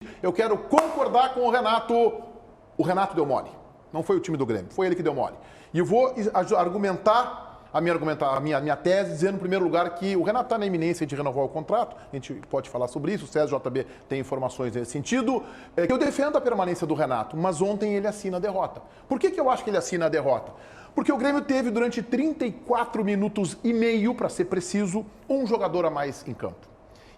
Eu quero concordar com o Renato. O Renato deu mole. Não foi o time do Grêmio, foi ele que deu mole. E eu vou argumentar a minha tese, dizendo, em primeiro lugar, que o Renato está na iminência de renovar o contrato. A gente pode falar sobre isso, o César JB tem informações nesse sentido. Eu defendo a permanência do Renato, mas ontem ele assina a derrota. Por que eu acho que ele assina a derrota? Porque o Grêmio teve, durante 34 minutos e meio, para ser preciso, um jogador a mais em campo.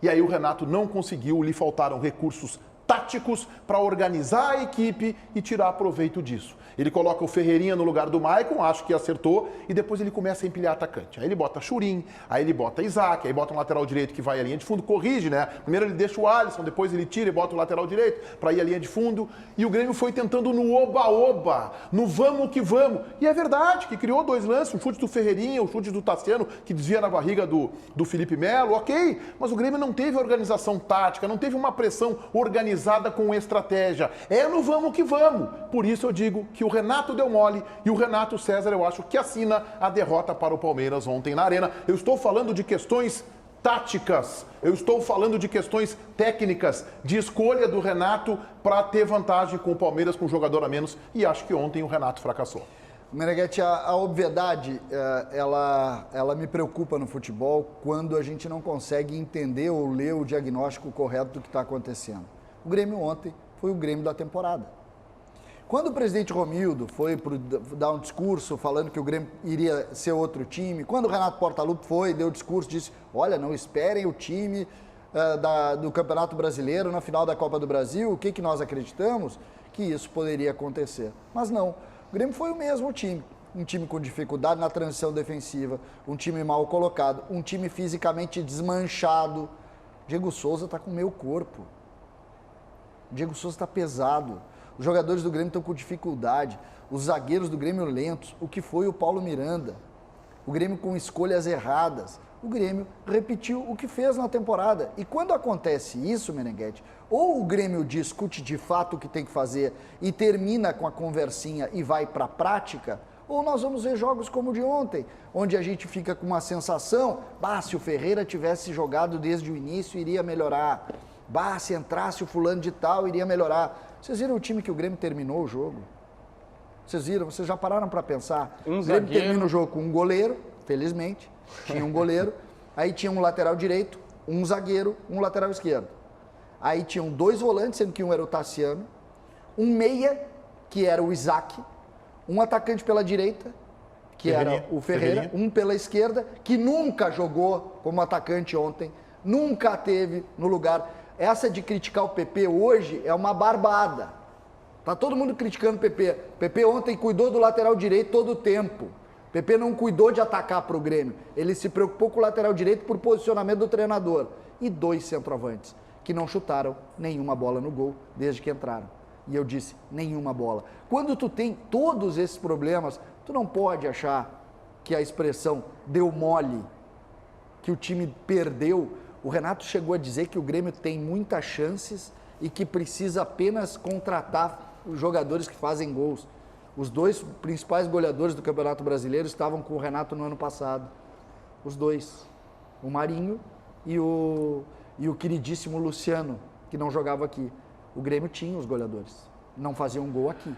E aí o Renato não conseguiu, lhe faltaram recursos táticos para organizar a equipe e tirar proveito disso. Ele coloca o Ferreirinha no lugar do Maicon, acho que acertou, e depois ele começa a empilhar atacante. Aí ele bota Churin, aí ele bota Isaac, aí bota um lateral direito que vai à linha de fundo, corrige, né? Primeiro ele deixa o Alisson, depois ele tira e bota o lateral direito para ir à linha de fundo. E o Grêmio foi tentando no oba-oba, no vamos que vamos. E é verdade que criou dois lances, um chute do Ferreirinha, um chute do Tassiano, que desvia na barriga do Felipe Melo, ok. Mas o Grêmio não teve organização tática, não teve uma pressão organizada com estratégia. É no vamos que vamos. Por isso eu digo que o Renato deu mole e o Renato César, eu acho que assina a derrota para o Palmeiras ontem na Arena. Eu estou falando de questões táticas, eu estou falando de questões técnicas, de escolha do Renato para ter vantagem com o Palmeiras, com um jogador a menos, e acho que ontem o Renato fracassou. Meneghetti, a obviedade, ela me preocupa no futebol quando a gente não consegue entender ou ler o diagnóstico correto do que está acontecendo. O Grêmio ontem foi o Grêmio da temporada. Quando o presidente Romildo foi dar um discurso falando que o Grêmio iria ser outro time, quando o Renato Portaluppi deu o discurso, disse, olha, não esperem o time do Campeonato Brasileiro na final da Copa do Brasil, o que nós acreditamos? Que isso poderia acontecer. Mas não, o Grêmio foi o mesmo time. Um time com dificuldade na transição defensiva, um time mal colocado, um time fisicamente desmanchado. Diego Souza está com o meu corpo. Diego Souza está pesado. Os jogadores do Grêmio estão com dificuldade, os zagueiros do Grêmio lentos, o que foi o Paulo Miranda, o Grêmio com escolhas erradas. O Grêmio repetiu o que fez na temporada. E quando acontece isso, Meneghetti, ou o Grêmio discute de fato o que tem que fazer e termina com a conversinha e vai para a prática, ou nós vamos ver jogos como o de ontem, onde a gente fica com uma sensação, se o Ferreira tivesse jogado desde o início, iria melhorar. Se entrasse o fulano de tal, iria melhorar. Vocês viram o time que o Grêmio terminou o jogo? Vocês viram? Vocês já pararam para pensar? O Grêmio termina o jogo com um goleiro, felizmente, tinha um goleiro, aí tinha um lateral direito, um zagueiro, um lateral esquerdo. Aí tinham dois volantes, sendo que um era o Tassiano, um meia, que era o Isaac, um atacante pela direita, que era o Ferreira, um pela esquerda, que nunca jogou como atacante ontem, nunca teve no lugar. Essa de criticar o PP hoje é uma barbada. Tá todo mundo criticando o PP. O PP ontem cuidou do lateral direito todo o tempo. O PP não cuidou de atacar para o Grêmio. Ele se preocupou com o lateral direito por posicionamento do treinador. E dois centroavantes que não chutaram nenhuma bola no gol desde que entraram. E eu disse, nenhuma bola. Quando tu tem todos esses problemas, tu não pode achar que a expressão deu mole, que o time perdeu. O Renato chegou a dizer que o Grêmio tem muitas chances e que precisa apenas contratar os jogadores que fazem gols. Os dois principais goleadores do Campeonato Brasileiro estavam com o Renato no ano passado. Os dois. O Marinho e o queridíssimo Luciano, que não jogava aqui. O Grêmio tinha os goleadores. Não fazia um gol aqui.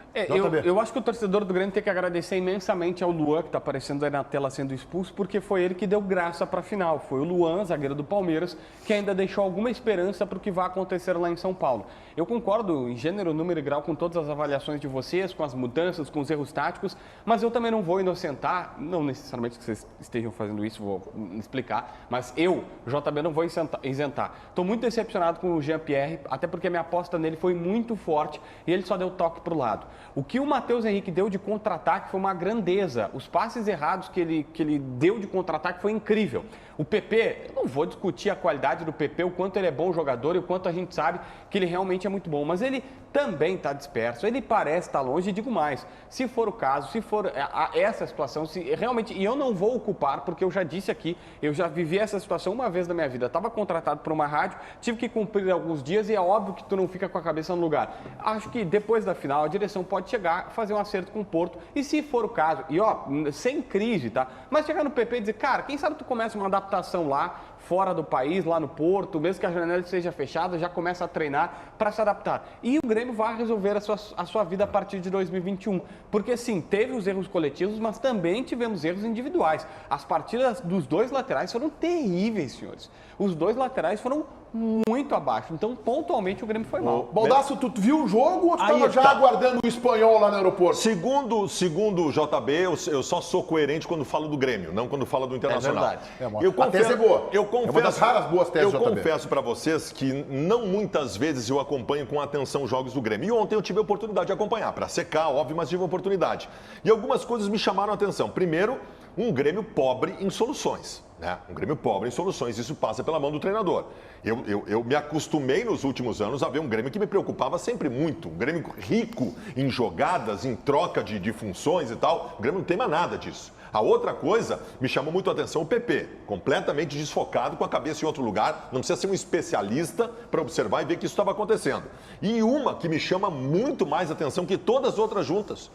Eu acho que o torcedor do Grêmio tem que agradecer imensamente ao Luan, que está aparecendo aí na tela sendo expulso, porque foi ele que deu graça para a final. Foi o Luan, zagueiro do Palmeiras, que ainda deixou alguma esperança para o que vai acontecer lá em São Paulo. Eu concordo em gênero, número e grau com todas as avaliações de vocês, com as mudanças, com os erros táticos, mas eu também não vou inocentar, não necessariamente que vocês estejam fazendo isso, vou explicar, mas eu, JB, não vou isentar. Estou muito decepcionado com o Jean-Pierre, até porque a minha aposta nele foi muito forte e ele só deu toque para o lado. O que o Matheus Henrique deu de contra-ataque foi uma grandeza. Os passes errados que ele deu de contra-ataque foi incrível. O PP, eu não vou discutir a qualidade do PP, o quanto ele é bom jogador e o quanto a gente sabe que ele realmente é muito bom, mas ele também está disperso, ele parece estar longe, e digo mais, se for o caso, se for essa situação, se realmente, e eu não vou ocupar, porque eu já disse aqui, eu já vivi essa situação uma vez na minha vida, estava contratado por uma rádio, tive que cumprir alguns dias e é óbvio que tu não fica com a cabeça no lugar. Acho que depois da final, a direção pode chegar, fazer um acerto com o Porto, e se for o caso, e ó, sem crise, tá? Mas chegar no PP e dizer, cara, quem sabe tu começa uma adaptação lá, fora do país, lá no Porto, mesmo que a janela esteja fechada, já começa a treinar para se adaptar. E o Grêmio vai resolver a sua vida a partir de 2021. Porque sim, teve os erros coletivos, mas também tivemos erros individuais. As partidas dos dois laterais foram terríveis, senhores. Os dois laterais foram muito abaixo. Então, pontualmente, o Grêmio foi mal. Baldasso, tu viu o jogo ou tu Aí estava já tá. aguardando o espanhol lá no aeroporto? Segundo o JB, eu só sou coerente quando falo do Grêmio, não quando falo do Internacional. É verdade. A tese é boa. Eu confesso, é uma das raras boas teses do Eu JB. confesso para vocês que não muitas vezes eu acompanho com atenção jogos do Grêmio. E ontem eu tive a oportunidade de acompanhar, para secar, óbvio, mas tive a oportunidade. E algumas coisas me chamaram a atenção. Primeiro, um Grêmio pobre em soluções. Né? Um Grêmio pobre em soluções, isso passa pela mão do treinador. Eu me acostumei nos últimos anos a ver um Grêmio que me preocupava sempre muito. Um Grêmio rico em jogadas, em troca de funções e tal. O Grêmio não tem mais nada disso. A outra coisa me chamou muito a atenção o PP, completamente desfocado, com a cabeça em outro lugar, não precisa ser um especialista para observar e ver que isso estava acontecendo. E uma que me chama muito mais atenção que todas as outras juntas.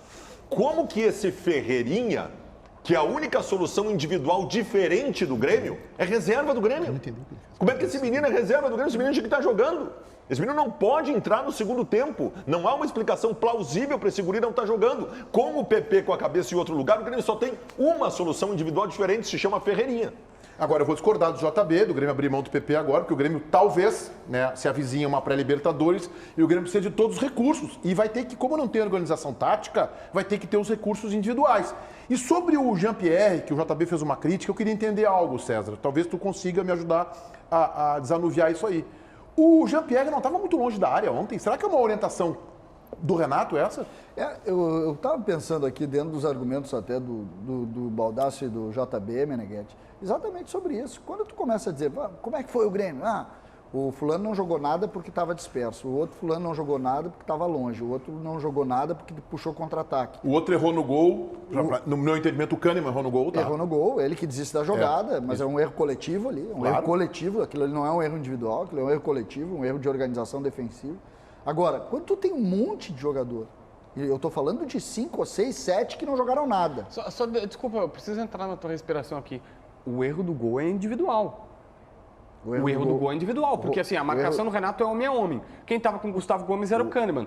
Como que esse Ferreirinha, que a única solução individual diferente do Grêmio, é reserva do Grêmio? Como é que esse menino é reserva do Grêmio? Esse menino tinha que estar jogando. Esse menino não pode entrar no segundo tempo. Não há uma explicação plausível para esse guri não estar jogando. Com o PP com a cabeça em outro lugar, o Grêmio só tem uma solução individual diferente, se chama Ferreirinha. Agora, eu vou discordar do JB, do Grêmio abrir mão do PP agora, porque o Grêmio talvez, né, se avizinha uma pré-Libertadores e o Grêmio precisa de todos os recursos. E vai ter que, como não tem organização tática, vai ter que ter os recursos individuais. E sobre o Jean-Pierre, que o JB fez uma crítica, eu queria entender algo, César. Talvez tu consiga me ajudar a desanuviar isso aí. O Jean-Pierre não estava muito longe da área ontem. Será que é uma orientação do Renato essa? Eu estava pensando aqui, dentro dos argumentos até do Baldasso e do JB, Meneghetti, exatamente sobre isso. Quando tu começa a dizer, como é que foi o Grêmio? O fulano não jogou nada porque estava disperso, o outro fulano não jogou nada porque estava longe, o outro não jogou nada porque puxou contra-ataque. O outro errou no gol, no meu entendimento o Kahneman errou no gol, tá? Errou no gol, ele que desiste da jogada, mas é um erro coletivo ali, um erro coletivo, aquilo ali não é um erro individual, aquilo é um erro coletivo, um erro de organização defensiva. Agora, quando tu tem um monte de jogador, e eu tô falando de 5 ou 6, 7 que não jogaram nada. Desculpa, eu preciso entrar na tua respiração aqui. O erro do gol é individual. O erro do gol é individual, porque assim, a marcação do Renato é homem a homem. Quem estava com o Gustavo Gomes era o Kahneman.